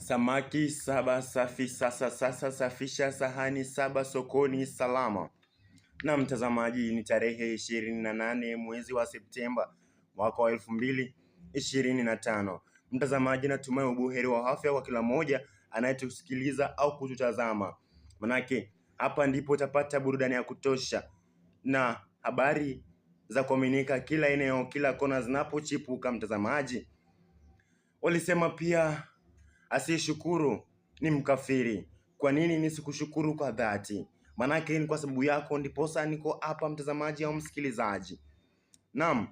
Samaki saba safi sasa safisha sahani saba sokoni salama. Na mtazamaji, ni tarehe 28 mwezi wa Septemba mwaka wa 2025. Mtazamaji, natumai ubuheri wa afya kwa kila mmoja anayetusikiliza au kututazama. Manake hapa ndipo utapata burudani ya kutosha na habari za kuaminika kila eneo, kila kona zinapochipuka. Mtazamaji, walisema pia asiyeshukuru ni mkafiri. Kwa nini nisikushukuru kwa dhati? Manake ni kwa sababu yako ndiposa niko hapa, mtazamaji au msikilizaji. Naam,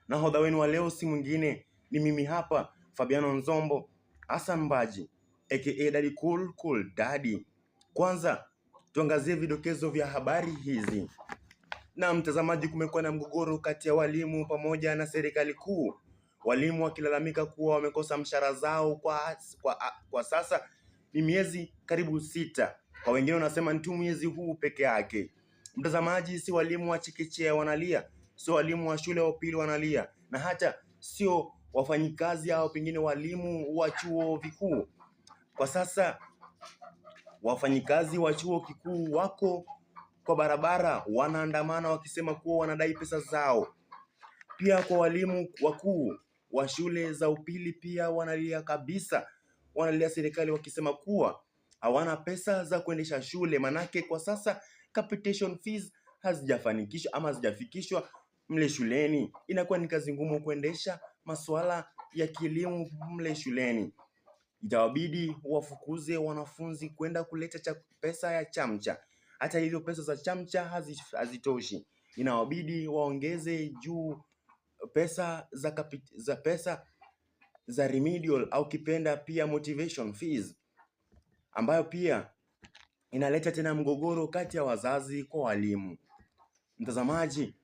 nahodha wenu wa leo si mwingine, ni mimi hapa Fabiano Nzombo Hassan Mbaji aka Daddy Cool Daddy. Kwanza tuangazie vidokezo vya habari hizi. Na mtazamaji, kumekuwa na mgogoro kati ya walimu pamoja na serikali kuu. Walimu wakilalamika kuwa wamekosa mshahara zao kwa sasa ni miezi karibu 6. Kwa wengine wanasema ni tu mwezi huu peke yake. Mtazamaji, si walimu wa chekechea wanalia, sio walimu wa shule ya upili wanalia, na hata sio wafanyikazi au pengine walimu wa chuo vikuu. Kwa sasa wafanyikazi wa chuo kikuu wako kwa barabara wanaandamana wakisema kuwa wanadai pesa zao. Pia kwa walimu wakuu wa shule za upili pia wanalia kabisa, wanalia serikali wakisema kuwa hawana pesa za kuendesha shule, manake kwa sasa capitation fees hazijafanikishwa ama hazijafikishwa mle shuleni. Inakuwa ni kazi ngumu kuendesha masuala ya kielimu mle shuleni. Itawabidi wafukuze wanafunzi kwenda kuleta pesa ya chamcha. Hata hivyo pesa za chamcha hazitoshi, inawabidi waongeze juu pesa za remedial au kipenda pia motivation fees, ambayo pia inaleta tena mgogoro kati ya wazazi kwa walimu. Mtazamaji,